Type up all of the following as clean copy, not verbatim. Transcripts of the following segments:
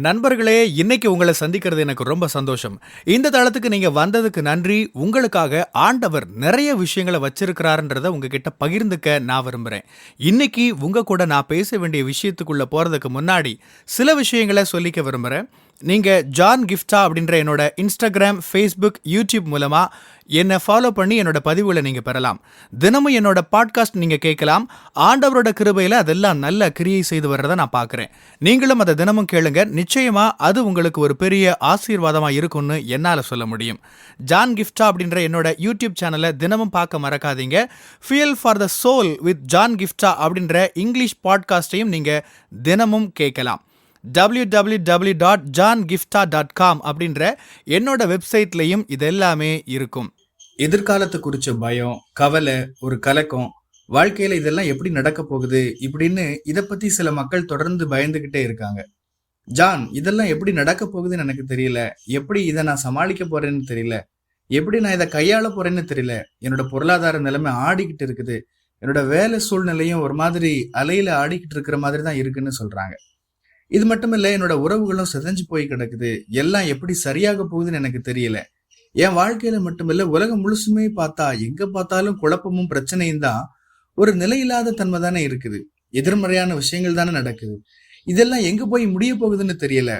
நண்பர்களே, இன்னைக்கு உங்களை சந்திக்கிறது எனக்கு ரொம்ப சந்தோஷம். இந்த தளத்துக்கு நீங்க வந்ததுக்கு நன்றி. உங்களுக்காக ஆண்டவர் நிறைய விஷயங்கள வச்சிருக்கிறாருன்றத உங்ககிட்ட பகிர்ந்துக்க நான் விரும்புறேன். இன்னைக்கு உங்க கூட நான் பேச வேண்டிய விஷயத்துக்குள்ள போறதுக்கு முன்னாடி சில விஷயங்கள சொல்லிக்க விரும்புறேன். நீங்க ஜான் கிஃப்டா அப்படின்ற என்னோட Instagram, Facebook, YouTube மூலமா என்ன ஃபாலோ பண்ணி என்னோட பதிவுகளை நீங்க பெறலாம். தினமும் என்னோட பாட்காஸ்ட் நீங்க கேட்கலாம். ஆண்டவரோட கிருபையில அதெல்லாம் நல்ல கிரியை செய்து வர்றத நான் பார்க்கிறேன். நீங்களும் அதை தினமும் கேளுங்க. நிச்சயமா அது உங்களுக்கு ஒரு பெரிய ஆசீர்வாதமா இருக்கும்னு என்னால சொல்ல முடியும். ஜான் கிஃப்டா அப்படின்ற என்னோட யூடியூப் சேனலை தினமும் பார்க்க மறக்காதீங்க. Fuel for the soul with John கிஃப்டா அப்படின்ற இங்கிலீஷ் பாட்காஸ்டையும் நீங்க தினமும் கேட்கலாம். www.johngifta.com அப்படின்ற என்னோட வெப்சைட்லையும் இதெல்லாமே இருக்கும். எதிர்காலத்தை குறிச்ச பயம், கவலை, ஒரு கலக்கம், வாழ்க்கையில இதெல்லாம் எப்படி நடக்க போகுது இப்படின்னு இதை பத்தி சில மக்கள் தொடர்ந்து பயந்துகிட்டே இருக்காங்க. ஜான், இதெல்லாம் எப்படி நடக்க போகுதுன்னு எனக்கு தெரியல, எப்படி இதை நான் சமாளிக்க போறேன்னு தெரியல, எப்படி நான் இதை கையாள போறேன்னு தெரியல, என்னோட பொருளாதார நிலைமை ஆடிக்கிட்டு இருக்குது, என்னோட வேலை சூழ்நிலையும் ஒரு மாதிரி அலையில ஆடிக்கிட்டு இருக்கிற மாதிரி தான் இருக்குன்னு சொல்றாங்க. இது மட்டும் இல்ல, என்னோட உறவுகளும் சிதைஞ்சு போய் கிடக்குது, எல்லாம் எப்படி சரியாக போகுதுன்னு எனக்கு தெரியல. என் வாழ்க்கையில மட்டுமில்ல, உலகம் முழுசுமே பார்த்தா எங்க பார்த்தாலும் குழப்பமும் பிரச்சனையும் தான். ஒரு நிலையில்லாத தன்மை தானே இருக்குது, எதிர்மறையான விஷயங்கள் தானே நடக்குது. இதெல்லாம் எங்க போய் முடிய போகுதுன்னு தெரியல.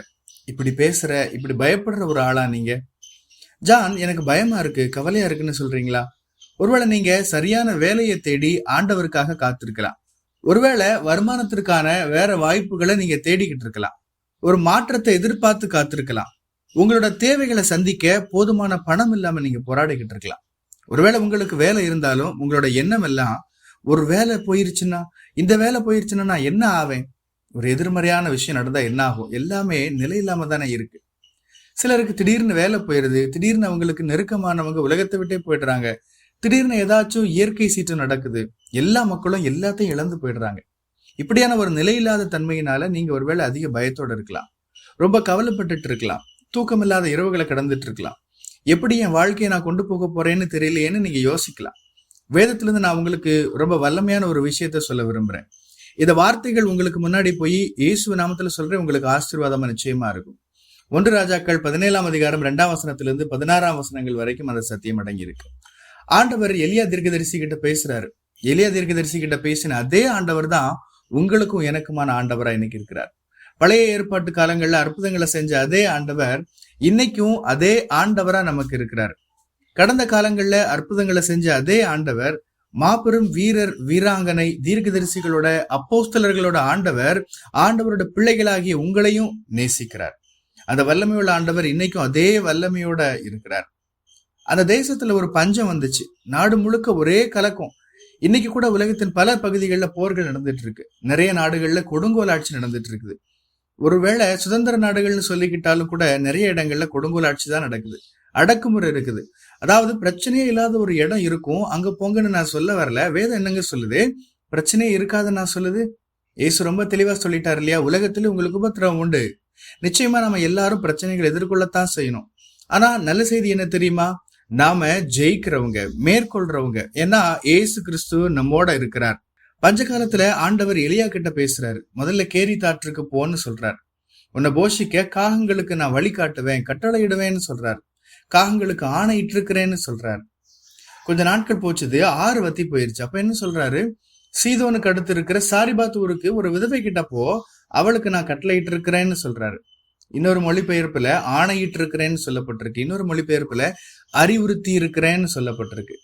இப்படி பேசுற, இப்படி பயப்படுற ஒரு ஆளா நீங்க? ஜான், எனக்கு பயமா இருக்கு, கவலையா இருக்குன்னு சொல்றீங்களா? ஒருவேளை நீங்க சரியான வேலையை தேடி ஆண்டவருக்காக காத்திருக்கலாம். ஒருவேளை வருமானத்திற்கான வேற வாய்ப்புகளை நீங்க தேடிக்கிட்டு இருக்கலாம். ஒரு மாற்றத்தை எதிர்பார்த்து காத்திருக்கலாம். உங்களோட தேவைகளை சந்திக்க போதுமான பணம் இல்லாம நீங்க போராடிக்கிட்டு இருக்கலாம். ஒருவேளை உங்களுக்கு வேலை இருந்தாலும் உங்களோட எண்ணம் எல்லாம், ஒரு வேலை போயிருச்சுன்னா, இந்த வேலை போயிருச்சுன்னா நான் என்ன ஆவேன், ஒரு எதிர்மறையான விஷயம் நடந்தா என்ன ஆகும், எல்லாமே நிலை இல்லாம தானே இருக்கு. சிலருக்கு திடீர்னு வேலை போயிருது, திடீர்னு அவங்களுக்கு நெருக்கமானவங்க உலகத்தை விட்டே போயிடுறாங்க, திடீர்னு ஏதாச்சும் இயற்கை சீற்றம் நடக்குது, எல்லா மக்களும் எல்லாத்தையும் இழந்து போயிடுறாங்க. இப்படியான ஒரு நிலையில்லாத தன்மையினால நீங்க ஒருவேளை அதிக பயத்தோட இருக்கலாம், ரொம்ப கவலைப்பட்டுட்டு இருக்கலாம், தூக்கமில்லாத இரவுகளை கடந்துட்டு இருக்கலாம். எப்படி என் வாழ்க்கையை நான் கொண்டு போக போறேன்னு தெரியலையேன்னு நீங்க யோசிக்கலாம். வேதத்திலிருந்து நான் உங்களுக்கு ரொம்ப வல்லமையான ஒரு விஷயத்த சொல்ல விரும்புறேன். இந்த வார்த்தைகள் உங்களுக்கு முன்னாடி போய் இயேசு நாமத்துல சொல்றேன், உங்களுக்கு ஆசீர்வாதமா நிச்சயமா இருக்கும். 1 ராஜாக்கள் 17ஆம் அதிகாரம் 2ஆம் வசனத்திலிருந்து 16ஆம் வசனங்கள் வரைக்கும் அந்த சத்தியம் அடங்கி இருக்கு. ஆண்டவர் எலியா தீர்க்கதரிசி கிட்ட பேசுறாரு. எலியா தீர்க்கதரிசி கிட்ட பேசின அதே ஆண்டவர் தான் உங்களுக்கும் எனக்குமான ஆண்டவரா இன்னைக்கு இருக்கிறார். பழைய ஏற்பாட்டு காலங்கள்ல அற்புதங்களை செஞ்ச அதே ஆண்டவர் இன்னைக்கும் அதே ஆண்டவரா நமக்கு இருக்கிறார். கடந்த காலங்கள்ல அற்புதங்களை செஞ்ச அதே ஆண்டவர், மாபெரும் வீரர் வீராங்கனை தீர்க்கதரிசிகளோட அப்போஸ்தலர்களோட ஆண்டவரோட பிள்ளைகளாகிய உங்களையும் நேசிக்கிறார். அந்த வல்லமையுள்ள ஆண்டவர் இன்னைக்கும் அதே வல்லமையோட இருக்கிறார். அந்த தேசத்துல ஒரு பஞ்சம் வந்துச்சு, நாடு முழுக்க ஒரே கலக்கம். இன்னைக்கு கூட உலகத்தின் பல பகுதிகளில் போர்கள் நடந்துட்டு இருக்கு. நிறைய நாடுகள்ல கொடுங்கோல் ஆட்சி நடந்துட்டு இருக்குது. ஒருவேளை சுதந்திர நாடுகள்னு சொல்லிக்கிட்டாலும் கூட நிறைய இடங்கள்ல கொடுங்கோல் ஆட்சி தான் நடக்குது, அடக்குமுறை இருக்குது. அதாவது பிரச்சனையே இல்லாத ஒரு இடம் இருக்கும், அங்க போங்கன்னு நான் சொல்ல வரல. வேதம் என்னங்க சொல்லுது? பிரச்சனையே இருக்காதுன்னு நான் சொல்லுது. ஏசு ரொம்ப தெளிவா சொல்லிட்டாரு இல்லையா? உலகத்துல உங்களுக்கு உபத்திரவம் உண்டு, நிச்சயமா நம்ம எல்லாரும் பிரச்சனைகள் எதிர்கொள்ளத்தான் செய்யணும். ஆனா நல்ல செய்தி என்ன தெரியுமா? நாம ஜெயிக்கிறவங்க, மேற்கொள்றவங்க. ஏன்னா ஏசு கிறிஸ்து நம்மோட இருக்கிறார். பஞ்ச காலத்துல ஆண்டவர் எலியா கிட்ட பேசுறாரு. முதல்ல கேரி தாற்றுக்கு போன்னு சொல்றாரு. உன்னை போஷிக்க காகங்களுக்கு நான் வழிகாட்டுவேன், கட்டளையிடுவேன்னு சொல்றாரு. காகங்களுக்கு ஆணையிட்டு இருக்கிறேன்னு சொல்றாரு. கொஞ்ச நாட்கள் போச்சுது, 6 வத்தி போயிருச்சு. அப்ப என்ன சொல்றாரு? சீதோனுக்கு அடுத்து இருக்கிற சாரிபாத் ஊருக்கு ஒரு விதவை கிட்ட போ, அவளுக்கு நான் கட்டளையிட்டு இருக்கிறேன்னு சொல்றாரு. இன்னொரு மொழிபெயர்ப்புல ஆணையிட்டு இருக்கிறேன்னு சொல்லப்பட்டிருக்கு. இன்னொரு மொழிபெயர்ப்புல அறிவுறுத்தி இருக்கிறேன்னு சொல்லப்பட்டிருக்கு.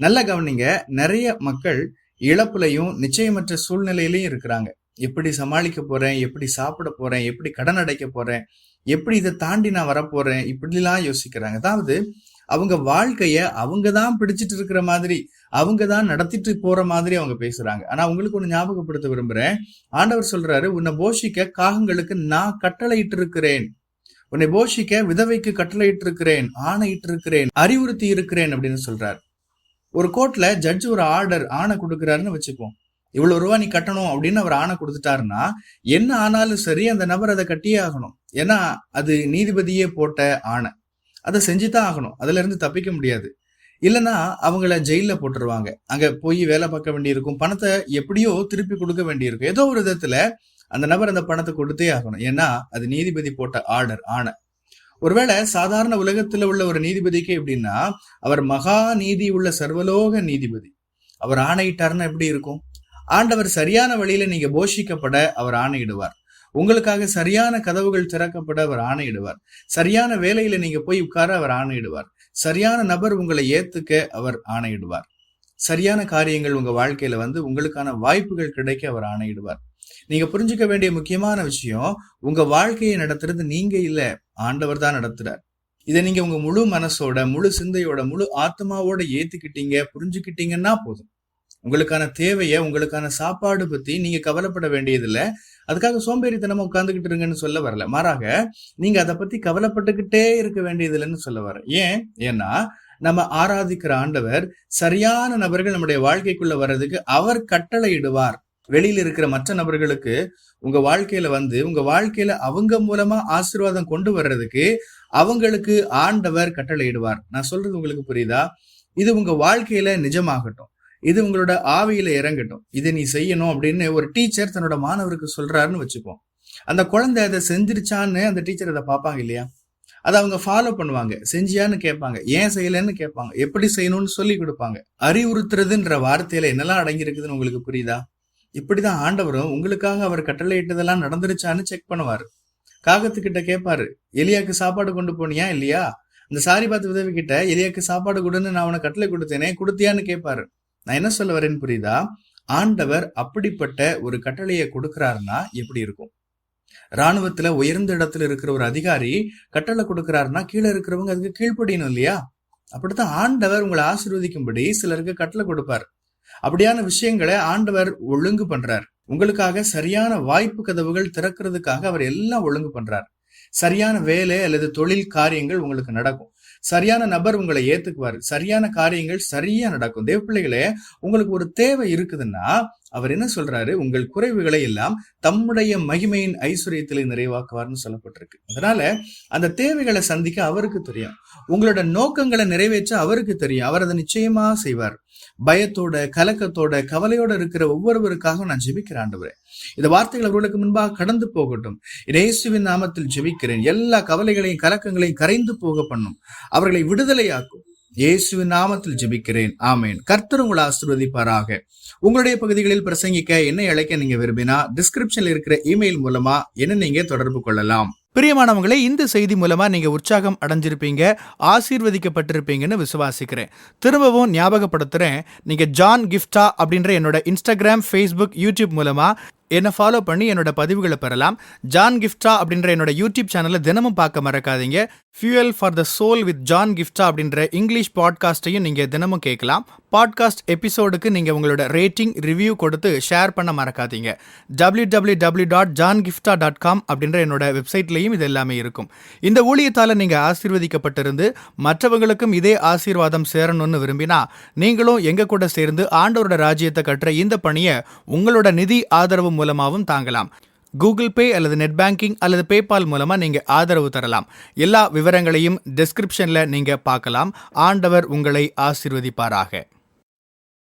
நல்ல கவனிங்க, நிறைய மக்கள் இழப்புலையும் நிச்சயமற்ற சூழ்நிலையிலையும் இருக்கிறாங்க. எப்படி சமாளிக்க போறேன், எப்படி சாப்பிட போறேன், எப்படி கடன் அடைக்க போறேன், எப்படி இதை தாண்டி நான் வரப்போறேன், இப்படிலாம் யோசிக்கிறாங்க. அதாவது அவங்க வாழ்க்கைய அவங்க தான் பிடிச்சிட்டு இருக்கிற மாதிரி, அவங்க தான் நடத்திட்டு போற மாதிரி அவங்க பேசுறாங்க. ஆனா உங்களுக்கு ஒண்ணு ஞாபகப்படுத்த விரும்புறேன். ஆண்டவர் சொல்றாரு, உன்னை போஷிக்க காகங்களுக்கு நான் கட்டளையிட்டு இருக்கிறேன், உன்னை போஷிக்க விதவைக்கு கட்டளையிட்டு இருக்கிறேன், ஆணையிட்டு இருக்கிறேன், அறிவுறுத்தி இருக்கிறேன் அப்படின்னு சொல்றாரு. ஒரு கோர்ட்ல ஜட்ஜ் ஒரு ஆணை கொடுக்குறாருன்னு வச்சுப்போம். இவ்வளவு ரூபா நீ கட்டணும் அப்படின்னு அவர் ஆணை கொடுத்துட்டாருன்னா என்ன ஆனாலும் சரி அந்த நபர் அதை கட்டியே ஆகணும். ஏன்னா அது நீதிபதியே போட்ட ஆணை, அதை செஞ்சுதான் ஆகணும், அதுல இருந்து தப்பிக்க முடியாது. இல்லைன்னா அவங்கள ஜெயில போட்டுருவாங்க, அங்க போய் வேலை பார்க்க வேண்டியிருக்கும், பணத்தை எப்படியோ திருப்பி கொடுக்க வேண்டியிருக்கும். ஏதோ ஒரு விதத்துல அந்த நபர் அந்த பணத்தை கொடுத்தே ஆகணும். ஏன்னா அது நீதிபதி போட்ட ஆர்டர், ஆணை. ஒருவேளை சாதாரண உலகத்துல உள்ள ஒரு நீதிபதிக்கு எப்படின்னா, அவர் மகா நீதி உள்ள சர்வலோக நீதிபதி. அவர் ஆணையிட்டாருன்னா எப்படி இருக்கும்? ஆண்டவர் சரியான வழியில நீங்க போஷிக்கப்பட அவர் ஆணையிடுவார். உங்களுக்காக சரியான கதவுகள் திறக்கப்பட அவர் ஆணையிடுவார். சரியான வேலையில நீங்க போய் உட்கார அவர் ஆணையிடுவார். சரியான நபர் உங்களை ஏத்துக்க அவர் ஆணையிடுவார். சரியான காரியங்கள் உங்க வாழ்க்கையில உங்களுக்கான வாய்ப்புகள் கிடைக்க அவர் ஆணையிடுவார். நீங்க புரிஞ்சுக்க வேண்டிய முக்கியமான விஷயம், உங்க வாழ்க்கையை நடத்துறது நீங்க இல்ல, ஆண்டவர் தான் நடத்துறார். இதை நீங்க உங்க முழு மனசோட, முழு சிந்தையோட, முழு ஆத்மாவோட ஏத்துக்கிட்டீங்க, புரிஞ்சுக்கிட்டீங்கன்னா போதும். உங்களுக்கான தேவைய, உங்களுக்கான சாப்பாடு பத்தி நீங்க கவலைப்பட வேண்டியதில்லை. அதுக்காக சோம்பேறித்தனமா உட்கார்ந்துகிட்டு இருங்கன்னு சொல்ல வரல. மாறாக நீங்க அதை பத்தி கவலைப்பட்டுக்கிட்டே இருக்க வேண்டியதில்லைன்னு சொல்ல வர. ஏன்னா நம்ம ஆராதிக்கிற ஆண்டவர் சரியான நபர்கள் நம்முடைய வாழ்க்கைக்குள்ள வர்றதுக்கு அவர் கட்டளை இடுவார். வெளியில இருக்கிற மற்ற நபர்களுக்கு உங்க வாழ்க்கையில உங்க வாழ்க்கையில அவங்க மூலமா ஆசீர்வாதம் கொண்டு வர்றதுக்கு அவங்களுக்கு ஆண்டவர் கட்டளை இடுவார். நான் சொல்றது உங்களுக்கு புரியுதா? இது உங்க வாழ்க்கையில நிஜமாகட்டும், இது உங்களோட ஆவியில இறங்கட்டும். இதை நீ செய்யணும் அப்படின்னு ஒரு டீச்சர் தன்னோட மாணவருக்கு சொல்றாருன்னு வச்சுப்போம். அந்த குழந்தை அதை செஞ்சிருச்சான்னு அந்த டீச்சர் அதை பார்ப்பாங்க இல்லையா? அதை அவங்க ஃபாலோ பண்ணுவாங்க. செஞ்சியான்னு கேட்பாங்க, ஏன் செய்யலன்னு கேட்பாங்க, எப்படி செய்யணும்னு சொல்லி கொடுப்பாங்க. அறிவுறுத்துறதுன்ற வார்த்தையில என்னெல்லாம் அடங்கி இருக்குதுன்னு உங்களுக்கு புரியுதா? இப்படிதான் ஆண்டவரும் உங்களுக்காக அவர் கட்டளையிட்டதெல்லாம் நடந்துருச்சான்னு செக் பண்ணுவாரு. காகத்துக்கிட்ட கேட்பாரு, எலியாக்கு சாப்பாடு கொண்டு போனியா இல்லையா? அந்த சாரிபாத் விதவை கிட்ட எலியாக்கு சாப்பாடு கொடுன்னு நான் அவனை கட்டளை கொடுத்தேனே, கொடுத்தியான்னு கேட்பாரு. நான் என்ன சொல்ல வரேன்னு புரியுதா? ஆண்டவர் அப்படிப்பட்ட ஒரு கட்டளையை கொடுக்கிறாருன்னா எப்படி இருக்கும்? ராணுவத்துல உயர்ந்த இடத்துல இருக்கிற ஒரு அதிகாரி கட்டளை கொடுக்கிறாருன்னா கீழே இருக்கிறவங்க அதுக்கு கீழ்ப்படியணும் இல்லையா? அப்படித்தான் ஆண்டவர் உங்களை ஆசீர்வதிக்கும்படி சிலருக்கு கட்டளை கொடுப்பார். அப்படியான விஷயங்களை ஆண்டவர் ஒழுங்கு பண்றார். உங்களுக்காக சரியான வாய்ப்பு கதவுகள் திறக்கிறதுக்காக அவர் எல்லாம் ஒழுங்கு பண்றார். சரியான வேலை அல்லது தொழில் காரியங்கள் உங்களுக்கு நடக்கும். சரியான நபர் உங்களை ஏத்துக்குவாரு. சரியான காரியங்கள் சரியா நடக்கும். தேவ பிள்ளைகளே, உங்களுக்கு ஒரு தேவை இருக்குதுன்னா அவர் என்ன சொல்றாரு? உங்கள் குறைவுகளை எல்லாம் தம்முடைய மகிமையின் ஐஸ்வர்யத்திலே நிறைவாக்குவார்னு சொல்லப்பட்டிருக்கு. அதனால அந்த தேவைகளை சந்திக்க அவருக்கு தெரியும். உங்களோட நோக்கங்களை நிறைவேற்ற அவருக்கு தெரியும். அவர் அதை நிச்சயமா செய்வார். பயத்தோட, கலக்கத்தோட, கவலையோட இருக்கிற ஒவ்வொருவருக்காக நான் ஜெபிக்கிறேன் ஆண்டவரே. இந்த வார்த்தைகள் அவர்களுக்கு முன்பாக கடந்து போகட்டும். இயேசுவின் நாமத்தில் ஜெபிக்கிறேன். எல்லா கவலைகளையும் கலக்கங்களையும் கரைந்து போக பண்ணும். அவர்களை விடுதலையாக்கும். இயேசுவின் நாமத்தில் ஜெபிக்கிறேன். ஆமேன். கர்த்தர் உங்களை ஆசீர்வதிப்பாராக. உங்களுடைய பகுதிகளில் பிரசங்கிக்க என்னை அழைக்க நீங்க விரும்பினா டிஸ்கிரிப்ஷன்ல இருக்கிற இமெயில் மூலமா என்ன நீங்க தொடர்பு கொள்ளலாம். பிரியமானவங்களே, இந்த செய்தி மூலமா நீங்க உற்சாகம் அடைஞ்சிருப்பீங்க, ஆசீர்வதிக்கப்பட்டிருப்பீங்கன்னு விசுவாசிக்கிறேன். திரும்பவும் ஞாபகப்படுத்துறேன், நீங்க ஜான் கிஃப்டா அப்படின்ற என்னோட இன்ஸ்டாகிராம், ஃபேஸ்புக், யூடியூப் மூலமா என்னை ஃபாலோ பண்ணி என்னோட பதிவுகளை பெறலாம். ஜான் கிஃப்டா அப்படின்ற என்னோட யூடியூப் சேனலை தினமும் பார்க்க மறக்காதீங்க. Fuel for the soul with John கிஃப்டா அப்படின்ற இங்கிலீஷ் பாட்காஸ்டையும் நீங்கள் தினமும் கேட்கலாம். பாட்காஸ்ட் எபிசோடுக்கு நீங்கள் உங்களோட ரேட்டிங், ரிவ்யூ கொடுத்து ஷேர் பண்ண மறக்காதீங்க. www.johngifta.com அப்படின்ற என்னோட வெப்சைட்லையும் இது எல்லாமே இருக்கும். இந்த ஊழியத்தால் நீங்கள் ஆசீர்வதிக்கப்பட்டிருந்து மற்றவங்களுக்கும் இதே ஆசீர்வாதம் சேரணும்னு விரும்பினா நீங்களும் எங்க கூட சேர்ந்து ஆண்டவரோட ராஜ்யத்தை கட்டுற இந்த பணியை உங்களோட நிதி ஆதரவு மூலமாகவும் தாங்கலாம். கூகுள் பே அல்லது நெட் பேங்கிங் அல்லது பேபால் மூலமா நீங்க ஆதரவு தரலாம். எல்லா விவரங்களையும் டிஸ்கிரிப்ஷன்ல நீங்க பார்க்கலாம். ஆண்டவர் உங்களை ஆசீர்வதிப்பாராக.